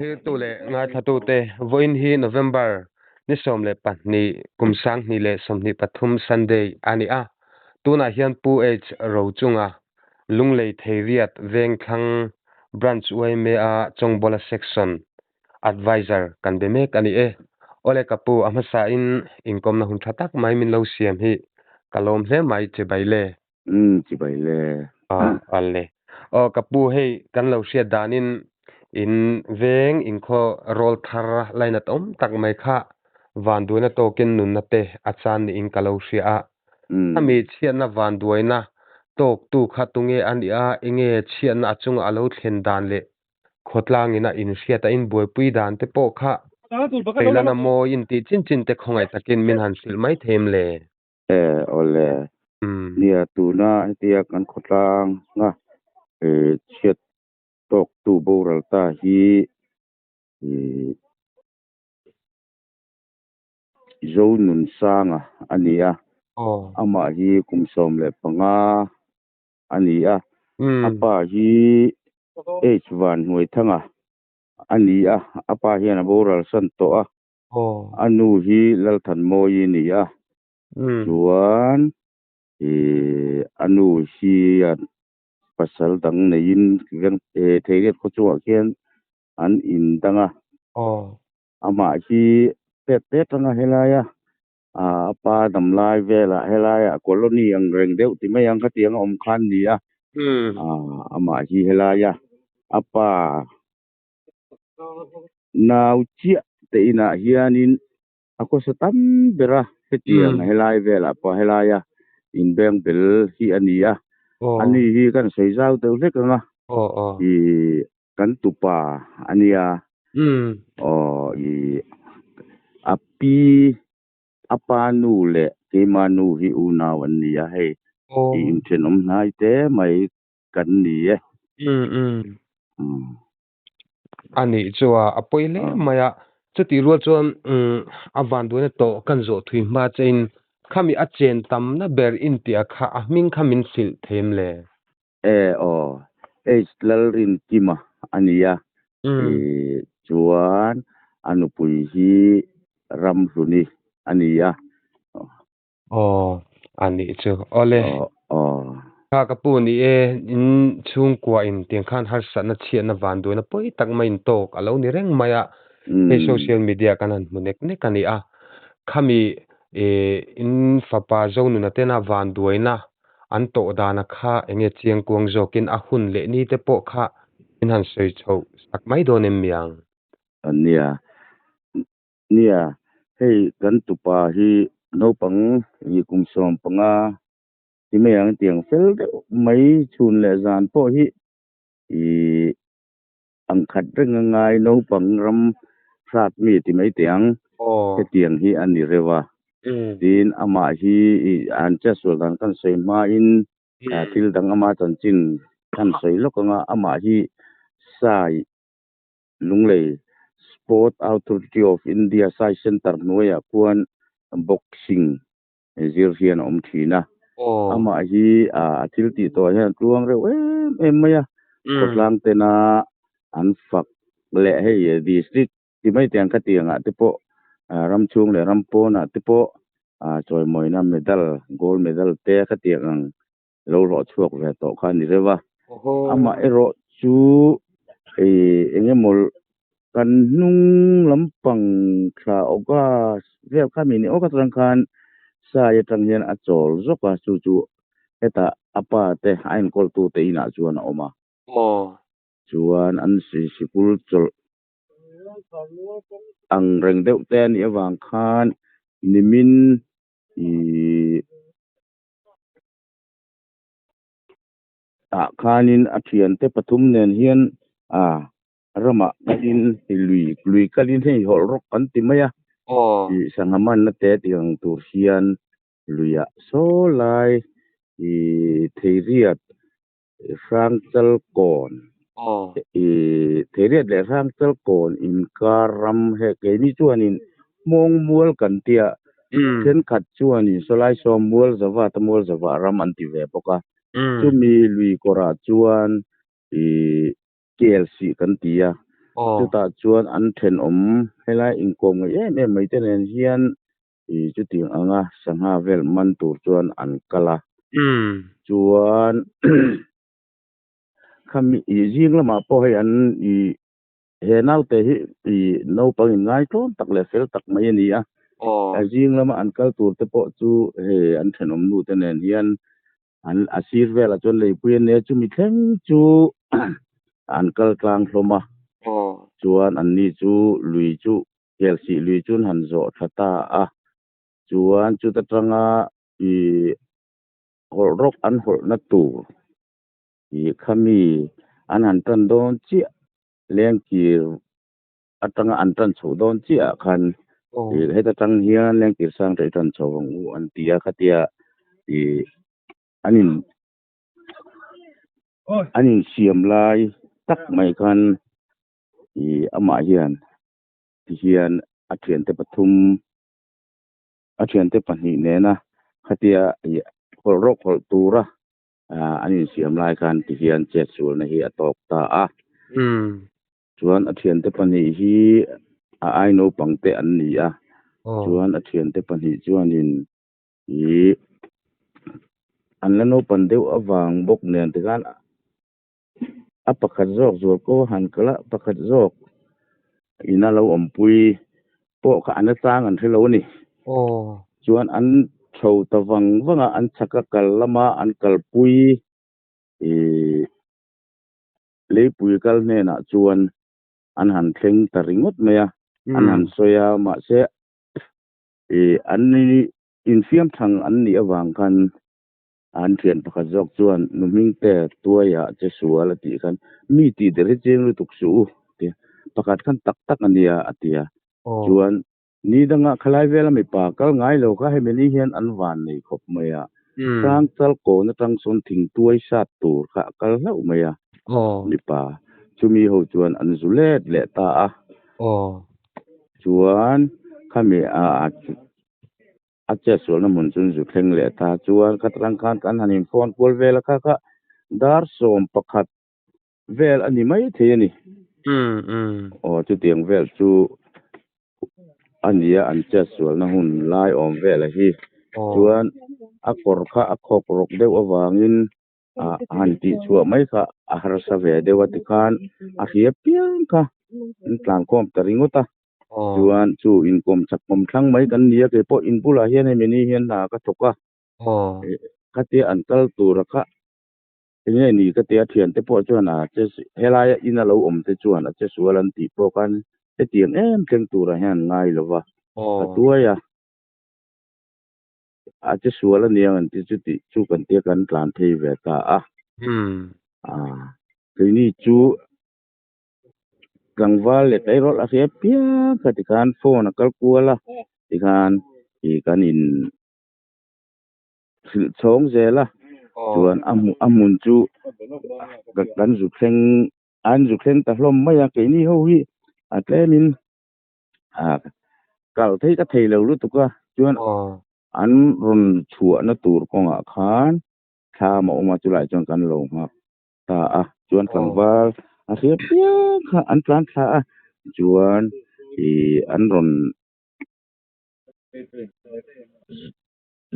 hi tu le nga thatu te voin hi November ni som le pa ni kumsang ni le som ni pathum Sunday ani a tuna hian pu h ro chunga lunglei theiriat veng thlang branch wai me a chongbola section advisor kan be mek ani e ole kapu amasa in income na hun thatak mai min lo siam hi kalom hle mai che baile chi bai le alle o kapu hei kan lo sia danin in veng in kho rol thar laina tom tak mai kha van duina token nun na te achan ni in kalo sia a ami chian na van duina tok tu kha tunge an a enge chian na chung alo thlen dan le khotlang ina in sia ta in boi pui dan te po kha peilana mo in ti chin chin te khongai takin min han sil mai them le ole nia tu na tia kan khotlang nga chiat tok tu boral ta hi zo nun sanga ania ama hi kumsom le panga ania apa hi h1 hoi thanga ania apa hian boral san to a anu hi lalthan moi ni a chuan anu hi pasal dang nein veng theiret ko chu khian an in danga ama hi pet tanga helaya pa dam lai vela helaya colony ang reng deuh ti mai ang khatiang om khan ni a ama hi helaya apa nau chia te ina hianin ako sa tam bera hetiang helai vela pa helaya in beng bel hi ania ani hi kan seizau te hlek nga i kan tupa ania i api apa nu le ke manu hi una wan nia hei i intenom nai te mai kan ni e ani chuwa apoile maya chuti ro chon avan duina to kan zo thui ma chain khami a chen tam na ber in tia kha a ming khamin sil them le lal rin kima ania chuan anupui hi ram hluni ania ani chu ole kha kapu ni e in chung kwa in tiang khan har sa na chhian na van duina poi tak mai in tok alo ni reng maya e social media kanan munek ne kani a khami in fapa zo nu na te na van duina an to dana kha enge chiang kuang zokin a hun le ni te po kha in han sei chho sak mai do nem yang nia hei kan tupa hi no pang i kum som panga ti me ang tiang fel de mai chun le zan po hi i ang khat reng ngai no pang ram sat mi ti mai tiang ke tiang hi ani rewa tin ama hi an cha sul dan kan sei ma in til dang ama chan chin kan sei lokanga ama hi sai lunglei Sport Authority of India Sai Center noya kuan boxing zir hian om thina ama hi thil ti to hian tluang re em maya kotlang tena an fak le hei district ti mai tiang ka tianga te po ramchung le rampona te po choi moina medal gold medal te ka tiang lo ro chuak ve to khan ni rewa ama ero chu engemol kan nung lampang kha oga vel kami ni oga trangkhan sa ya tang hian a chol zoka chu chu eta apa te ain kol tu te ina chuan a oma chuan an sikul chol ang reng deuh te ni awang khan nimin i khanin a thian te pathum nen hian rama kadin lui kalin hei hol rok kan ti maya i sangaman na te tiang tur hian luya so lai i theiriat sang chal kon theiriat le sang chal kon in karam he ke ni chuanin mong mual kan tia then khat chuanin solai som mual zawa ram an ti ve poka chumi lui kora chuan KLC kan tia chu ta chuan an then helai income nge mai te nen hian chu ting anga sangha vel man tur chuan an kala chuan khami jing lama po hai an he nau te hi no pang ngai ton tak le fel tak mai ni a jing lama an kal tur te po chu he an thenom nu te nen hian an asir vela chon lei puin ne chu mi thleng chu an kal tlang hloma chuan an ni chu lui chu kel si lui chun han zo thata chuan chu ta tanga hol rok an hol na tur khami an han tan don chi leng kir atanga an tan chho don chi khan he ta tang hian leng kir sang te tan chho wang u an tia khatia anin siam lai tak mai khan ama hian a thian te pathum a thian te pahnih nena khatia hol rok hol tura anin siam lai khan ti hian che sul na hi atok ta chuan a thian te pahnih hi ai no pangte an ni chuan a thian te pahnih chuanin an la no pan deuh awang bok nen te kan a pakhat zawk zual ko han kala pakhat zawk ina lo ompui po kha an tang an thelo ni chuan an tho tawang wanga an chaka kal lama an kalpui leipui kal ne na chuan an han thleng taringot maya an han soya ma se an ni infiam thang an ni awang kan an thian pakhat zawk chuan numing te tuaya che sual ati khan mi ti der cheng lu tuk su pakhat khan tak tak ania atia chuan ni danga khalai vela mi pa kal ngai lo kha hemeni hian an van nei khop maya tang chal ko na tang son thing tuai sat tur kha kal lau maya mi pa chumi ho chuan an zulet le ta chuan khami a che sul na mun chun zu thleng le ta chuan khatrang khan kan hanin phone call vela kha dar som pakhat vel ani mai the ani chu tiang vel chu ania an che sul na hun lai om vela hi chuan a kor kha a khop rok deuh awangin han ti chua mai kha a har sa ve dewa ti khan a hiap piang kha tlang kom taringota chuan chu income chakpom thlang mai kan nia ke po in bula hian hemeni hian na ka thoka khatia an kal tur kha nge ni ka tia thian te po chuan che helai ina lo om te chuan a che sualan ti po kan te tiang em tleng tura hian ngai lova atuaya a che suala niang an ti chu kan tia kan tlan thei ve ta ke ni chu gangwal le tai rol a khia pia ka ti kan phone kal kuala ti kan kan in thil chong zela chuan amun chu kan zu thleng ta hlom maya ke ni ho hi atlemin kal thei ka thei lo lu tuka chuan an ron chua na tur konga khan tha ma oma chu lai chuan kan lo ma ta chuan tlangwal a khia pia kha an tlan tha chuan an ron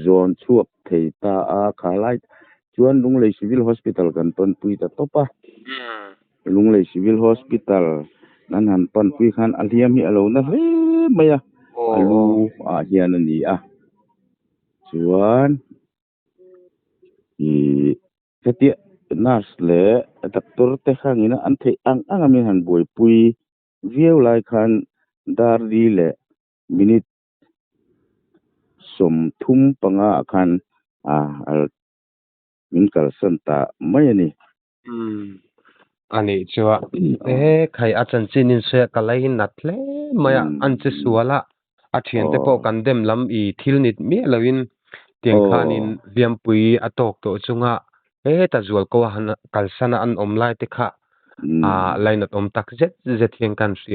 zone chuak thei ta khalai chuan lunglei civil hospital kan ton pui ta topa lunglei civil hospital nan han pan pui khan aliam hi alo na hle maya alu hian ani chuan katia nurse le doctor te khangina an thei angamin han boi pui viau lai khan dar li le minute som thum panga khan min kal santa mai ani ani chuwa khai a chan chin in se kalai nat hle maya an che suala a thian te po kan dem lam thil nit me lawin tiang khanin viampui atok to chunga ta zual ko han kalsana an omlai te kha lainat om tak zet hian kan ri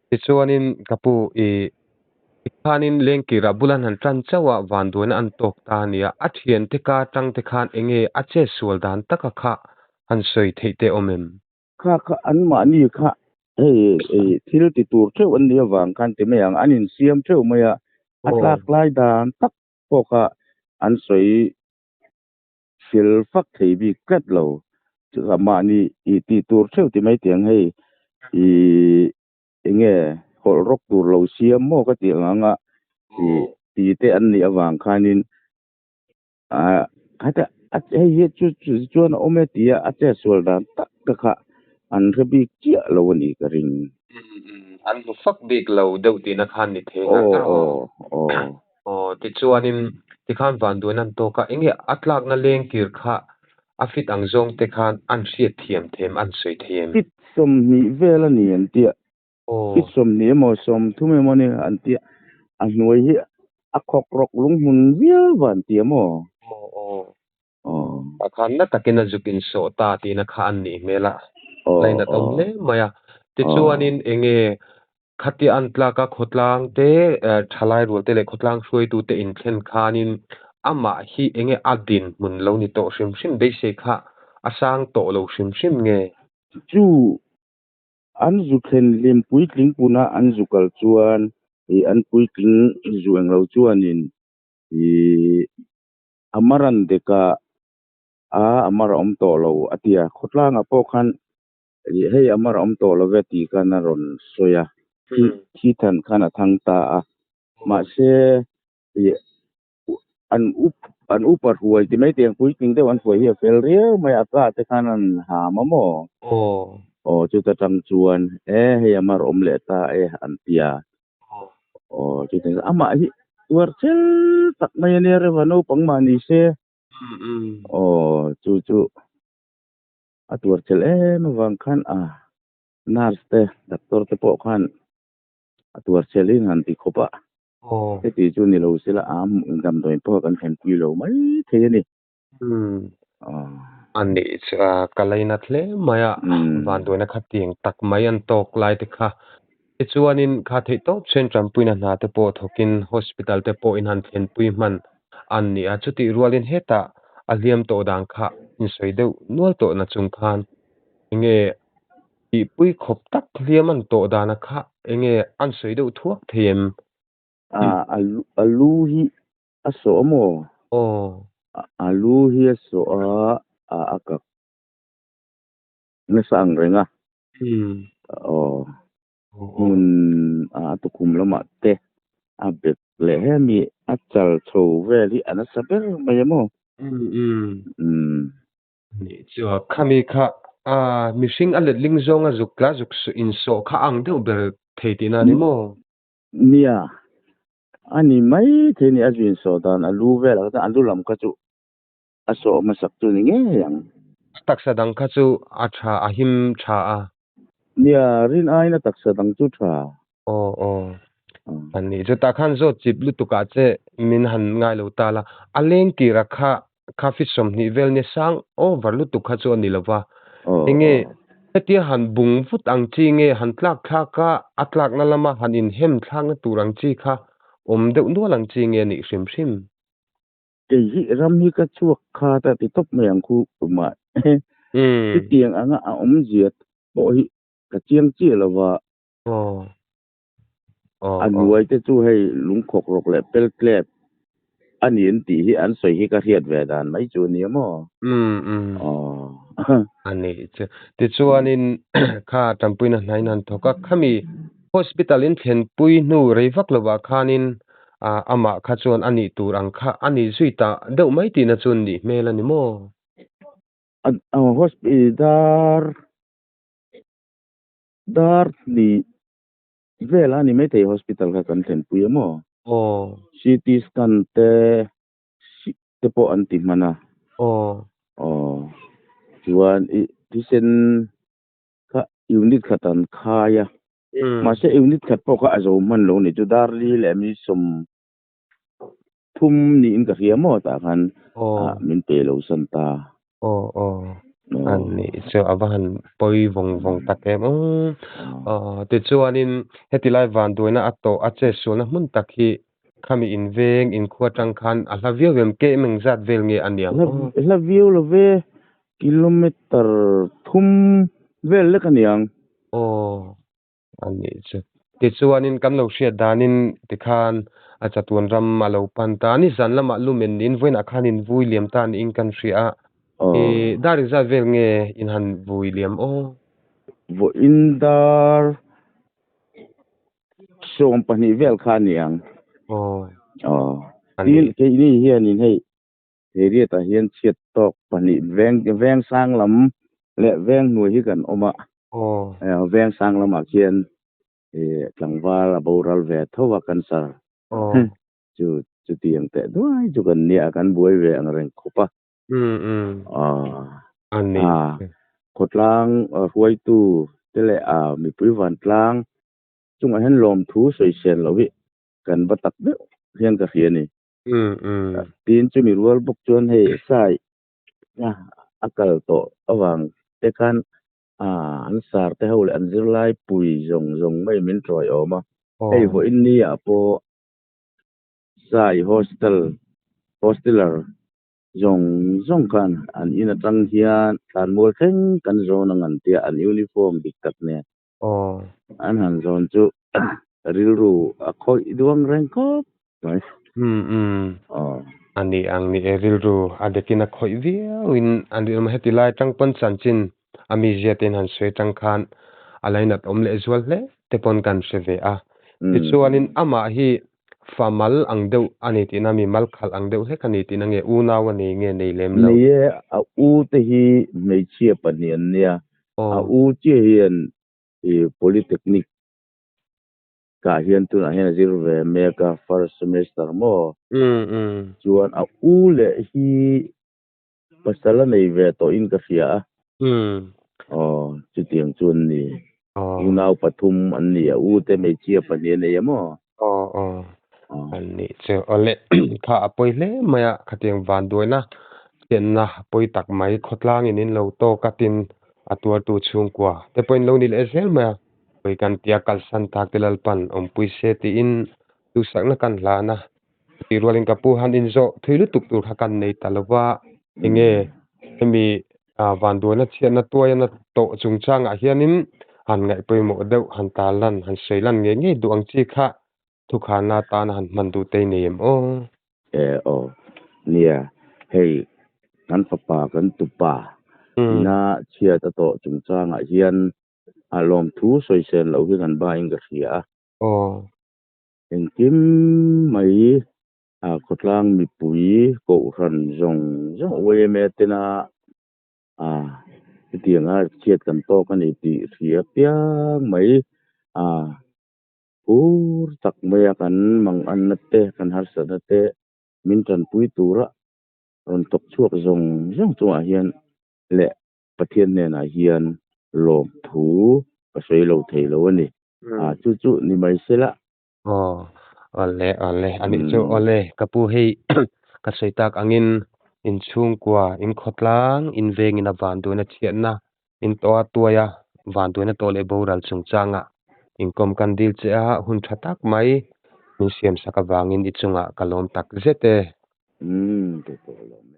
ti chuanin kapu khanin lengkira bulan han tran chawa van duan an tok ta nia a thian te ka tang te khan enge a che sual dan taka kha an soi theite omem kha an ma ni kha hey thil ti tur theu an nia wang khan ti me ang anin siam theu mai a atlak lai dan tak poka an soi fil fak thei bi kret lo chu ma ni I ti tur theu ti mai tiang hei I enge hol rok tur lo siam mo ka ti anga ti te an ni awang khanin a hata at hei chu na ome ti a che sul dan tak ka kha an khabi chia lo ni ka ring an bu fak big lo deuh ti na khan ni thenga ti chuanin ti khan van duan an to ka enge atlak na leng kir kha afit ang zong te khan an hriat thiam them an soi them pit som ni vela ni an tia pit som ni mo som thu me mo ni an tia an nuai hi a khok rok lung mun via van tia mo khan na takin a zukin so ta ti na kha an ni mela laina tom le maya ti chuanin enge khati an tlaka khotlang te thalai rul te le khotlang hroi tu te in thlen khanin ama hi enge adin mun lo ni to hrim hrim be se kha asang to lo hrim hrim nge chu an zu khen lim pui tling puna an zu kal chuan I an pui tling zueng lo chuanin I amaran deka amara om to lo atia khotlang a po khan hei amara om to lo ve ti kana ron soya thi than khana thang ta a ma se an upar huai ti mai tiang pui ting de wan huai hi fel ria mai aka te khanan ha mamo chu ta tang chuan hei amara om le ta an tia chu te ama hi war chel tak mai ne re wano pangma ni se chu atuar chel wang khan nurse te doctor te po khan atuar chelin han ti khopa te ti chu ni lo sila dam doi po kan khen pi lo mai the ni an ni cha kalaina thle maya van doina khating tak mai an tok lai te kha ti chuanin kha thei to chen trampuina na te po thokin hospital te po in han thlen pui man an ni a chuti rualin heta aliam to dang kha in soi deuh nual to na chung khan enge I pui khop tak liam an to dana kha enge an soi deuh thuak them alu hi aso mo alu hi aso akak na sang renga mun to kum lama te abet le mi achal tho veli ana saber mai mo ni chu khami kha mishing alet ling zonga zukla zuk su in so kha ang deuh ber theitina ni mo nia ani mai the ni azwin so dan alu vela ta alu lam ka chu aso masak tu ni nge yang taksa dang kha chu atha ahim tha a nia rin aina taksa dang chu tha ani chu ta khan zo chip lu tuka che min han ngai lo ta la aleng ki rakha kha fi som ni vel ne sang over lu tu kha chu ni lova enge hetia han bung fut ang chi nge han tlak kha ka atlak na lama han in hem thlang na turang chi kha om deuh nual ang chi nge ni hrim hrim ke hi ram hi ka chuak kha ta ti top me ang khu ma ti tiang anga om ziat bo hi ka chiang chi lova anuai te chu hei lung khok rok le pel klep ani en ti hi an soi hi ka riat ve dan mai chu ni mo ani ti chuanin kha tampuina hnainan thoka khami hospital in thlen pui nu reivak lova khanin ama kha chuan ani turang kha ani zuita deuh mai ti na chun ni mel ani mo hospital dar ni vela ni mai te hospital ka kan thlen pui mo CT scan te po an ti mana chuan ti sen kha unit khatan khaya ma se unit khat po kha azo man lo ni chu dar li le mi som thum ni in ka hiam mo ta khan min pe lo san ta ani so aban poi vong vong takem ti chuanin hetilai van duina ato ache suna mun takhi khami in veng in khuatang khan a hlavia vem ke meng zat vel nge aniam hlavia lo ve kilometer thum vel le kaniang ani chu ti chuanin kan lo hriat danin ti khan a chatuan ram a lo pan ta ni zan lama lumen in voin a khanin vui liam ta ni in kan hria e dari za vel nge in han vui liam o vo indar som pani vel khaniang o tin ke ni hian in hei area ta hian chiat tok pani veng sang lam le veng nuai hi kan oma veng sang lam a hian tlangwal a boral ve thowa kan sa chu tiang te duai chu kan nia kan buai ve ang reng khopa ani khotlang huai tu tele mi pui van tlang chung a hen lom thu soi sen lowi kan batak be hian ka hian ni tin chu mi rual buk chuan hei sai akal to awang te kan an sar te hole an zirlai pui zong mai min troi oma hei vo in ni a po sai hosteler zong kan an in atang hian tlan mol theng kan zon ang an tia an uniform dikkat ne an han zon chu rilru a khoi duang reng khop ani ang ni rilru adekina khoi viawin an ri ma hetilai tangpan chanchin ami ziatin han swe tang khan alainat omle zual hle tepon kan seve a tichuanin ama hi famal ang deuh ani tina mi mal khal ang deuh he kani tina nge unaw ani nge nei lem lo nie a u te hi mei chia panian nia a u chi hian polytechnic ka hian tu na hian zir ve meka first semester mo chuan a u le hi pasala nei ve to in ka fia chu tiang chuan ni unaw pathum an ni a u te mei chia panian nei mo ani che ole kha apoi hle maya khateng van doina tenna poi tak mai khotlang in lo to katin atua tu chung kwa te point lo ni le sel ma poi kan tia kal san tak telal pan pui se ti in tu sak na kan la na ti rolling kapu han in zo thilu tuk tur khakan nei talowa enge hemi van doina chiana toyana to chung changa hianin han ngai poi mo deuh han talan han seilan nge nge duang chi kha thu khana ta na han man du te nem nia hei kan papa kan tupa na chia ta to chung changa hian alom thu soi sen lo hi kan ba ing ka hria engkim mai khotlang mi pui ko ran zong we me tena tianga chiat kan to kan ni ti hria pia mai ur tak maya kan mang an na te kan har sa na te min tran pui tura ron tok chuak zong chu a hian le pathian ne na hian lom thu pasoi lo thei lo ani chu ni mai sela ole ani chu ole kapu hei ka seitak angin in chung kwa in khotlang in veng in avan do na chiatna in to atuaya van do na to le boral chung changa in kom kan dil che a hun thatak mai min siam saka wangin ichunga kalom tak zete